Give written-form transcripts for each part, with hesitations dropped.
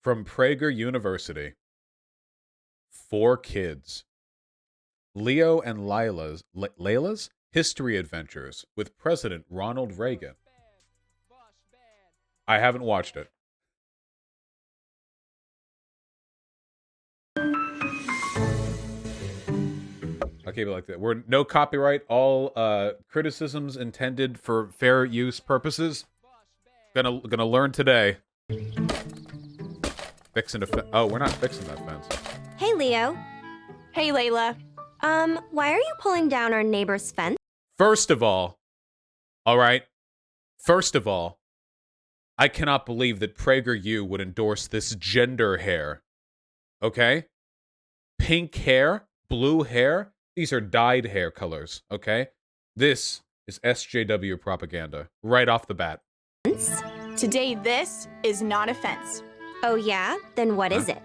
From Prager University. 4 kids. Leo and Layla's history adventures with President Ronald Reagan. I haven't watched it. I'll keep it like that. We're no copyright. All criticisms intended for fair use purposes. Gonna learn today. Fixing a oh, we're not fixing that fence. Hey, Leo. Hey, Layla. Why are you pulling down our neighbor's fence? First of all, I cannot believe that PragerU would endorse this gender hair. Okay? Pink hair, blue hair, these are dyed hair colors, okay? This is SJW propaganda, right off the bat. Today, this is not a fence. Oh, yeah? Then what is it?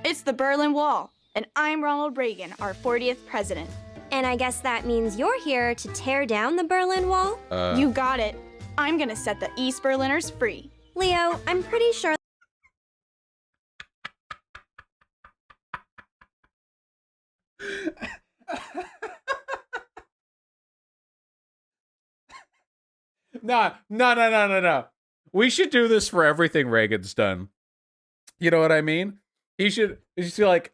It's the Berlin Wall, and I'm Ronald Reagan, our 40th president. And I guess that means you're here to tear down the Berlin Wall? You got it. I'm gonna set the East Berliners free. Leo, I'm pretty sure... No. We should do this for everything Reagan's done. You know what I mean? He should be like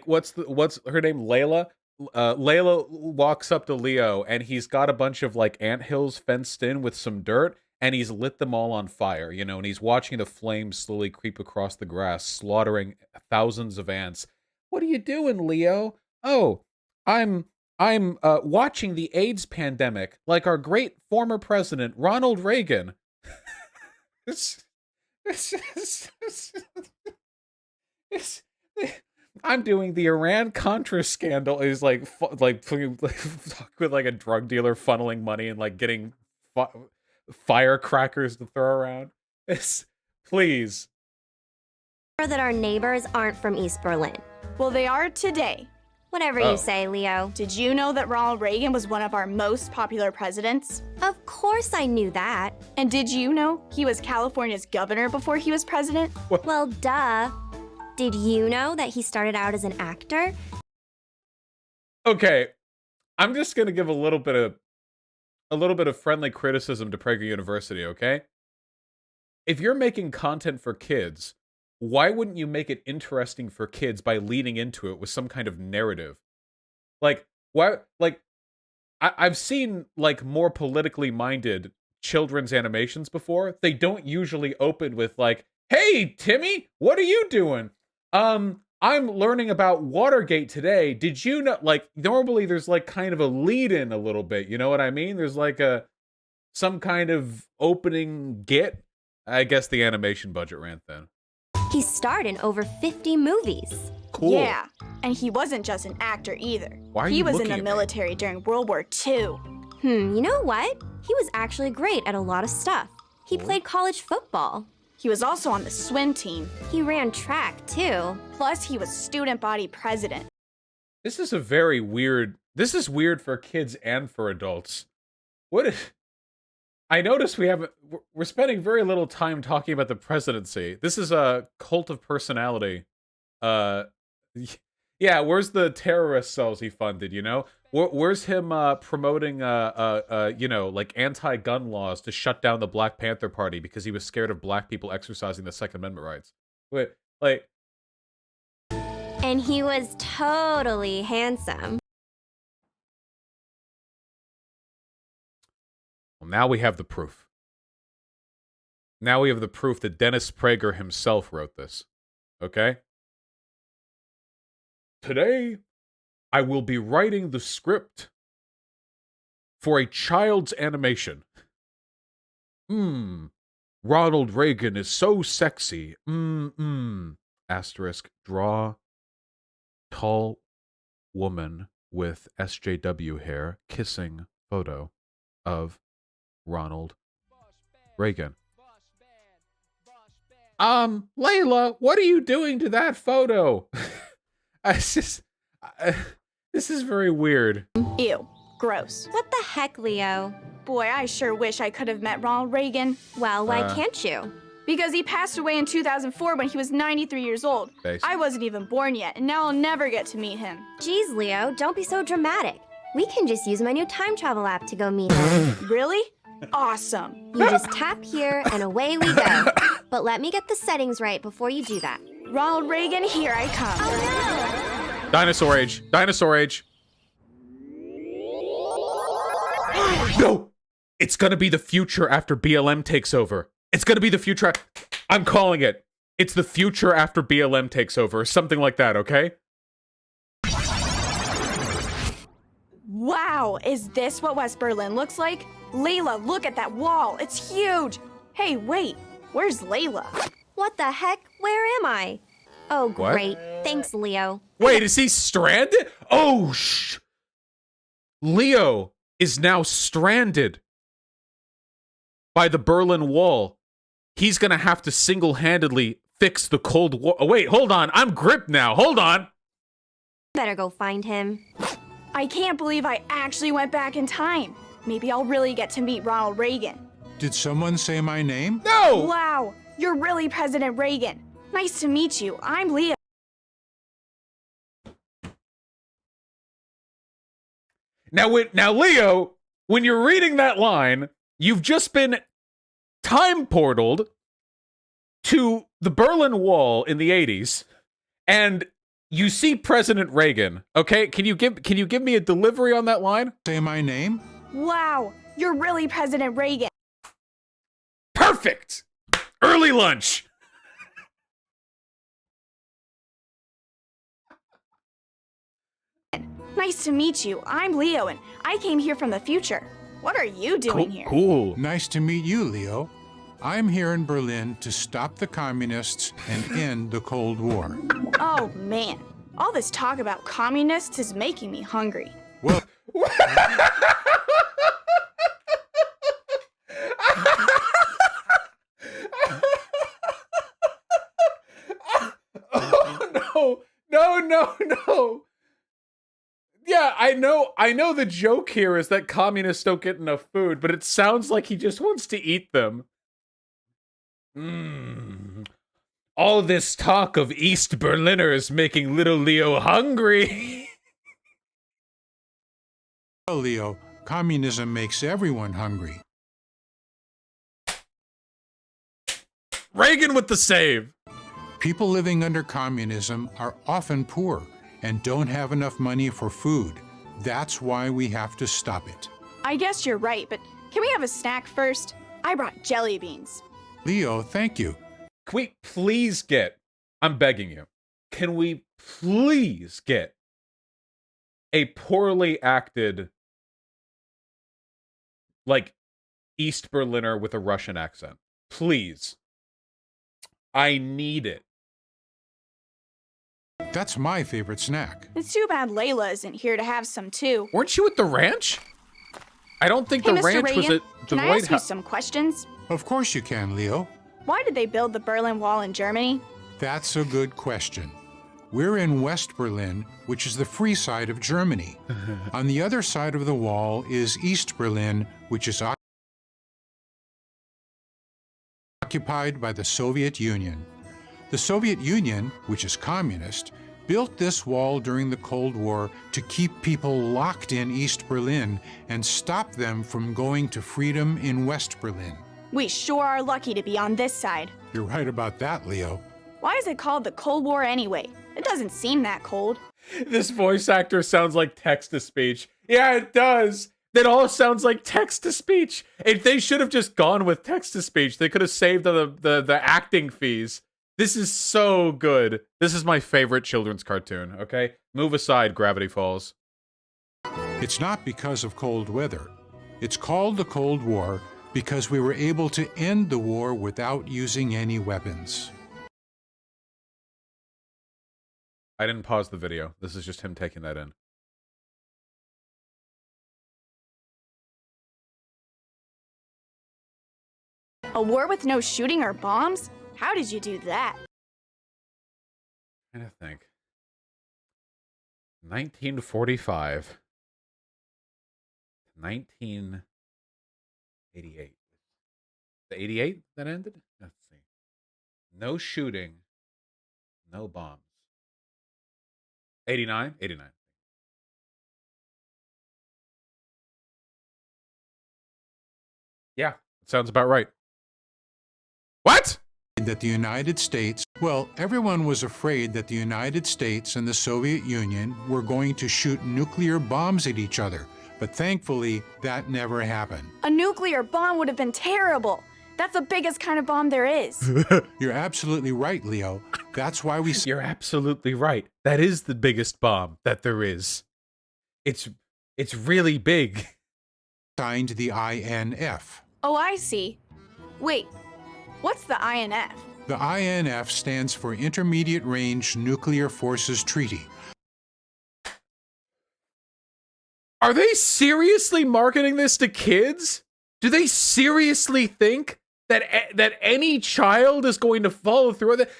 what's her name? Layla? Layla walks up to Leo and he's got a bunch of like anthills fenced in with some dirt and he's lit them all on fire, you know, and he's watching the flames slowly creep across the grass, slaughtering thousands of ants. What are you doing, Leo? Oh, I'm watching the AIDS pandemic like our great former president, Ronald Reagan. I'm doing the Iran-Contra scandal. Is like with like a drug dealer funneling money and like getting firecrackers to throw around. Please. that our neighbors aren't from East Berlin. Well, they are today. Whatever you say, Leo. Did you know that Ronald Reagan was one of our most popular presidents? Of course I knew that. And did you know he was California's governor before he was president? Well, duh. Did you know that he started out as an actor? Okay, I'm just gonna give a little bit of friendly criticism to Prager University, okay? If you're making content for kids, why wouldn't you make it interesting for kids by leading into it with some kind of narrative? Like, why? Like, I've seen like more politically minded children's animations before. They don't usually open with like, "Hey, Timmy, what are you doing?" I'm learning about Watergate today. Did you know? Like, normally there's like kind of a lead in a little bit. You know what I mean? There's like some kind of opening get. I guess the animation budget ran thin. He starred in over 50 movies. Cool. Yeah, and he wasn't just an actor either. Why are he you was in looking the at me? military during World War II. You know what? He was actually great at a lot of stuff. He played college football. He was also on the swim team. He ran track, too. Plus, he was student body president. This is a very weird. This is weird for kids and for adults. What if? I noticed we're spending very little time talking about the presidency. This is a cult of personality. Yeah, where's the terrorist cells he funded, you know? Where's him promoting you know, like anti-gun laws to shut down the Black Panther Party because he was scared of black people exercising the Second Amendment rights? Wait, like, And he was totally handsome. well, now we have the proof. Now we have the proof that Dennis Prager himself wrote this. Okay? Today, I will be writing the script for a child's animation. Ronald Reagan is so sexy. Asterisk, draw tall woman with SJW hair kissing photo of Ronald Reagan. Layla, what are you doing to that photo? This is very weird. Ew. Gross. What the heck, Leo? Boy, I sure wish I could have met Ronald Reagan. Well, why can't you? Because he passed away in 2004 when he was 93 years old. Base. I wasn't even born yet, and now I'll never get to meet him. Geez, Leo, don't be so dramatic. We can just use my new time travel app to go meet him. Really? Awesome. You just tap here and away we go. But let me get the settings right before you do that. Ronald Reagan, here I come. Oh no! Dinosaur age. Dinosaur age. No! It's gonna be the future after BLM takes over. It's gonna be the future. I'm calling it. It's the future after BLM takes over. Something like that, okay? Wow, is this what West Berlin looks like? Layla, look at that wall. It's huge. Hey, wait. Where's Layla? What the heck? Where am I? Oh, What? great. Thanks, Leo. Wait, is he stranded? Oh, Leo is now stranded by the Berlin Wall. He's gonna have to single-handedly fix the Cold War. Oh, wait, hold on. I'm gripped now. Hold on. Better go find him. I can't believe I actually went back in time. Maybe I'll really get to meet Ronald Reagan. Did someone say my name? No! Wow, you're really President Reagan. Nice to meet you. I'm Leo. Now, Leo, when you're reading that line, you've just been time portaled to the Berlin Wall in the 80s, and you see President Reagan. Okay, can you give me a delivery on that line? Say my name? Wow, you're really President Reagan. Perfect. Early lunch. Nice to meet you. I'm Leo, and I came here from the future. What are you doing here? Cool. Nice to meet you, Leo. I'm here in Berlin to stop the communists and end the Cold War. Oh, man. All this talk about communists is making me hungry. Well, Oh, no. Yeah, I know the joke here is that communists don't get enough food, but it sounds like he just wants to eat them. All this talk of East Berliners making little Leo hungry. Leo, communism makes everyone hungry. Reagan with the save. People living under communism are often poor and don't have enough money for food. That's why we have to stop it. I guess you're right, but can we have a snack first? I brought jelly beans. Leo, thank you. Can we please get, I'm begging you, can we please get a poorly acted, like, East Berliner with a Russian accent? Please. I need it. That's my favorite snack. It's too bad Layla isn't here to have some too. Weren't you at the ranch? I don't think Hey, the Mr. ranch Reagan, was at the can I White ask you House. some questions? Of course you can, Leo. Why did they build the Berlin Wall in Germany? That's a good question. We're in West Berlin, which is the free side of Germany. On the other side of the wall is East Berlin, which is occupied by the Soviet Union. The Soviet Union, which is communist, built this wall during the Cold War to keep people locked in East Berlin and stop them from going to freedom in West Berlin. We sure are lucky to be on this side. You're right about that, Leo. Why is it called the Cold War anyway? It doesn't seem that cold. This voice actor sounds like text-to-speech. Yeah, it does. That all sounds like text-to-speech. If they should have just gone with text-to-speech, they could have saved the acting fees. This is so good. This is my favorite children's cartoon, okay? Move aside, Gravity Falls. It's not because of cold weather. It's called the Cold War because we were able to end the war without using any weapons. I didn't pause the video. This is just him taking that in. A war with no shooting or bombs? How did you do that? I'm trying to think. 1945. 1988. The 88 that ended? Let's see. No shooting, no bombs. 89? 89. Yeah, sounds about right. What? That the United States, well, everyone was afraid that the United States and the Soviet Union were going to shoot nuclear bombs at each other. But thankfully, that never happened. A nuclear bomb would have been terrible. That's the biggest kind of bomb there is. You're absolutely right, Leo. That's why we You're absolutely right. That is the biggest bomb that there is. It's really big. signed the INF. Oh, I see. Wait, what's the INF? The INF stands for Intermediate Range Nuclear Forces Treaty. Are they seriously marketing this to kids? Do they seriously think that any child is going to follow through with it?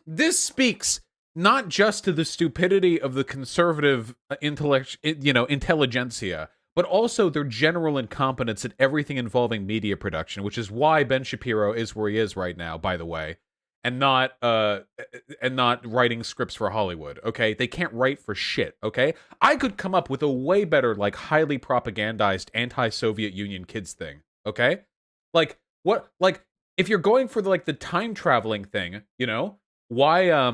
This speaks not just to the stupidity of the conservative intelligentsia, but also their general incompetence at everything involving media production, which is why Ben Shapiro is where he is right now, by the way, and not writing scripts for Hollywood. Okay, they can't write for shit. Okay, I could come up with a way better, like, highly propagandized anti-Soviet Union kids thing. Okay, like what? Like if you're going for the time traveling thing, you know, why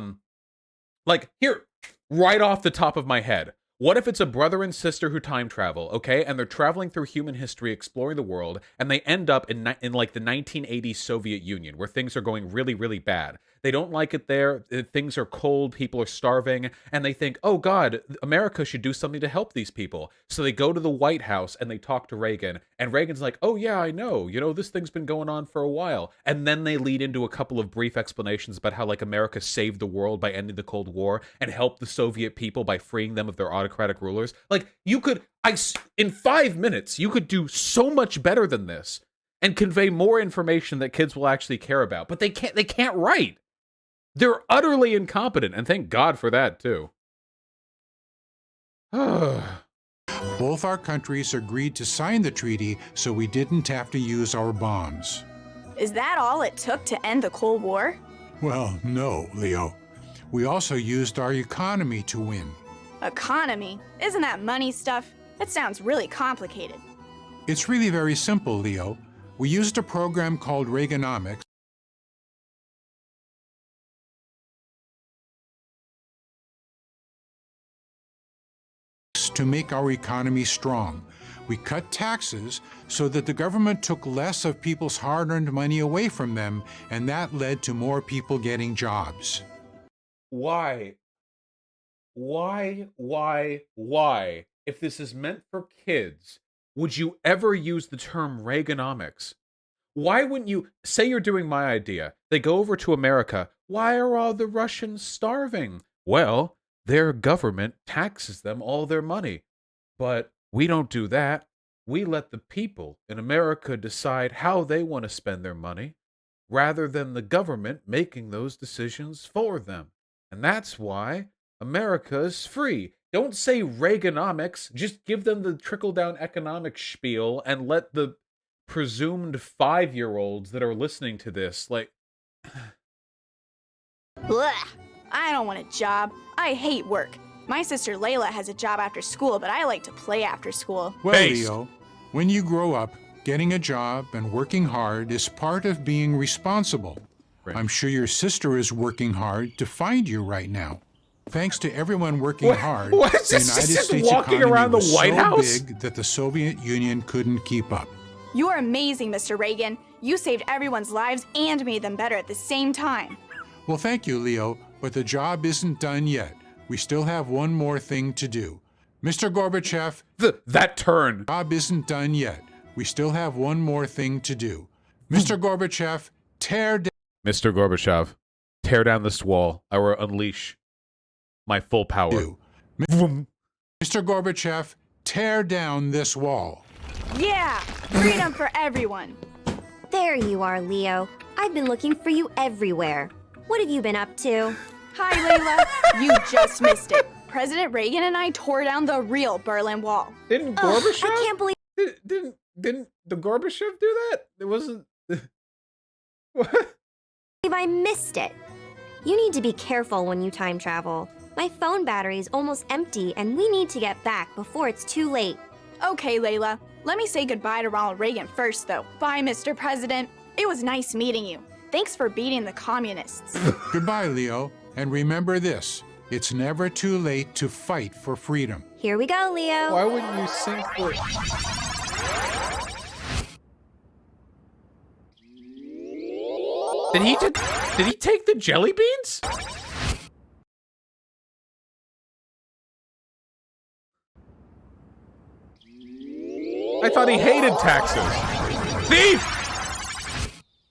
like here, right off the top of my head. What if it's a brother and sister who time travel, okay? And they're traveling through human history, exploring the world, and they end up in like the 1980s Soviet Union, where things are going really, really bad. They don't like it there. Things are cold. People are starving. And they think, oh, God, America should do something to help these people. So they go to the White House and they talk to Reagan. And Reagan's like, oh, yeah, I know. You know, this thing's been going on for a while. And then they lead into a couple of brief explanations about how, like, America saved the world by ending the Cold War and helped the Soviet people by freeing them of their autocratic rulers. Like, you could, in 5 minutes, you could do so much better than this and convey more information that kids will actually care about. But they can't write. They're utterly incompetent, and thank God for that, too. Both our countries agreed to sign the treaty so we didn't have to use our bombs. Is that all it took to end the Cold War? Well, no, Leo. We also used our economy to win. Economy? Isn't that money stuff? That sounds really complicated. It's really very simple, Leo. We used a program called Reaganomics to make our economy strong. We cut taxes so that the government took less of people's hard-earned money away from them, and that led to more people getting jobs. Why? If this is meant for kids, would you ever use the term Reaganomics? Why wouldn't you, say you're doing my idea, they go over to America, why are all the Russians starving? Well, their government taxes them all their money. But we don't do that. We let the people in America decide how they want to spend their money, rather than the government making those decisions for them. And that's why America is free. Don't say Reaganomics. Just give them the trickle-down economic spiel and let the presumed 5-year-olds that are listening to this, like... Blah! I don't want a job. I hate work. My sister Layla has a job after school, but I like to play after school. Well, Leo, when you grow up, getting a job and working hard is part of being responsible. Right. I'm sure your sister is working hard to find you right now. Thanks to everyone working hard, the United States walking economy around the was White so House? big that the Soviet Union couldn't keep up. You are amazing, Mr. Reagan. You saved everyone's lives and made them better at the same time. Well, thank you, Leo, but the job isn't done yet. We still have one more thing to do. Mr. Gorbachev, that turn. job isn't done yet. We still have one more thing to do. Mr. Gorbachev, tear down. Mr. Gorbachev, tear down this wall. I will unleash my full power. Mr. Gorbachev, tear down this wall. Yeah! Freedom for everyone! There you are, Leo. I've been looking for you everywhere. What have you been up to? Hi, Layla. You just missed it. President Reagan and I tore down the real Berlin Wall. Didn't Ugh, Gorbachev? I can't believe Didn't the Gorbachev do that? It wasn't. What? I missed it. You need to be careful when you time travel. My phone battery is almost empty and we need to get back before it's too late. Okay, Layla. Let me say goodbye to Ronald Reagan first, though. Bye, Mr. President. It was nice meeting you. Thanks for beating the communists. Goodbye, Leo. And remember this, it's never too late to fight for freedom. Here we go, Leo. Why wouldn't you sing for? Did he take the jelly beans? I thought he hated taxes. Thief!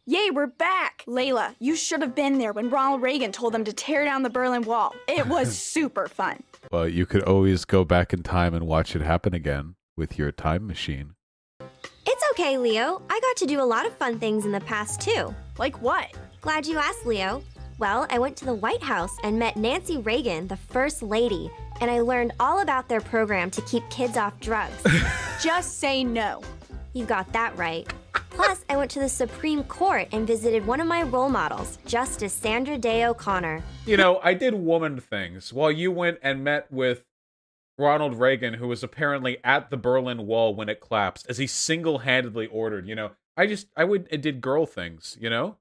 Yay, we're back! Layla, you should have been there when Ronald Reagan told them to tear down the Berlin Wall. It was super fun. Well, you could always go back in time and watch it happen again with your time machine. It's okay, Leo. I got to do a lot of fun things in the past, too. Like what? Glad you asked, Leo. Well, I went to the White House and met Nancy Reagan, the First Lady, and I learned all about their program to keep kids off drugs. Just say no. You got that right. Plus, I went to the Supreme Court and visited one of my role models, Justice Sandra Day O'Connor. You know, I did woman things while you went and met with Ronald Reagan, who was apparently at the Berlin Wall when it collapsed, as he single-handedly ordered, you know. I did girl things, you know?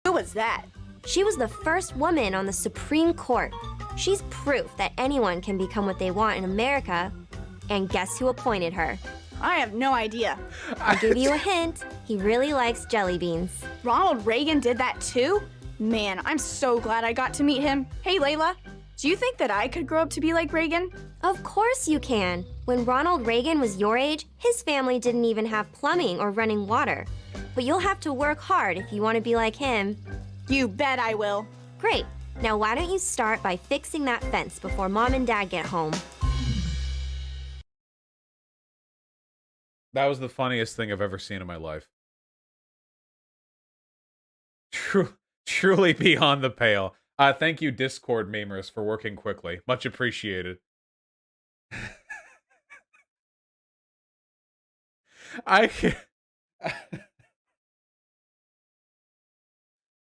Who was that? She was the first woman on the Supreme Court. She's proof that anyone can become what they want in America. And guess who appointed her? I have no idea. I'll give you a hint. He really likes jelly beans. Ronald Reagan did that too? Man, I'm so glad I got to meet him. Hey, Layla, do you think that I could grow up to be like Reagan? Of course you can. When Ronald Reagan was your age, his family didn't even have plumbing or running water. But you'll have to work hard if you want to be like him. You bet I will. Great. Now why don't you start by fixing that fence before Mom and Dad get home? That was the funniest thing I've ever seen in my life. Truly beyond the pale. Thank you, Discord memers, for working quickly. Much appreciated.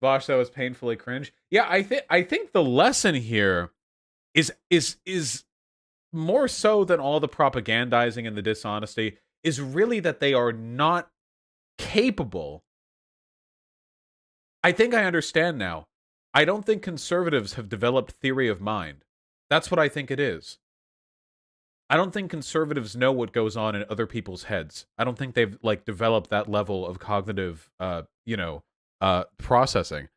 Bosh, that was painfully cringe. Yeah, I think the lesson here is more so than all the propagandizing and the dishonesty, is really that they are not capable. I think I understand now. I don't think conservatives have developed theory of mind. That's what I think it is. I don't think conservatives know what goes on in other people's heads. I don't think they've developed that level of cognitive processing.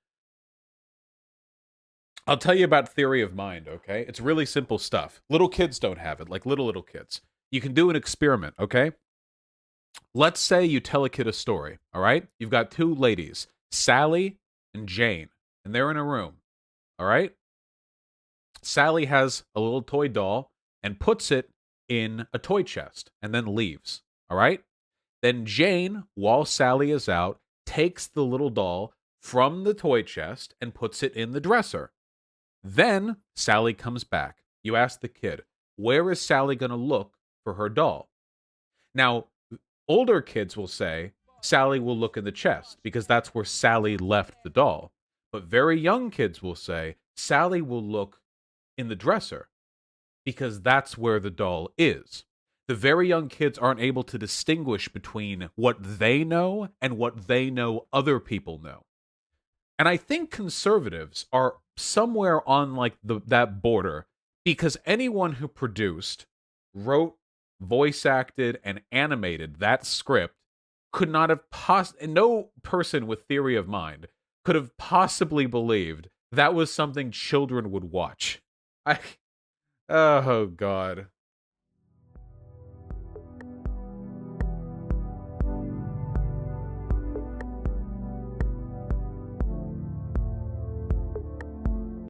I'll tell you about theory of mind, okay? It's really simple stuff. Little kids don't have it, like little kids. You can do an experiment, okay? Let's say you tell a kid a story, all right? You've got two ladies, Sally and Jane, and they're in a room, all right? Sally has a little toy doll and puts it in a toy chest and then leaves, all right? Then Jane, while Sally is out, takes the little doll from the toy chest and puts it in the dresser. Then Sally comes back. You ask the kid, where is Sally going to look for her doll? Now, older kids will say, Sally will look in the chest because that's where Sally left the doll. But very young kids will say, Sally will look in the dresser because that's where the doll is. The very young kids aren't able to distinguish between what they know and what they know other people know. And I think conservatives are somewhere on that border, because anyone who produced, wrote, voice acted, and animated that script could not have no person with theory of mind could have possibly believed that was something children would watch. Oh God.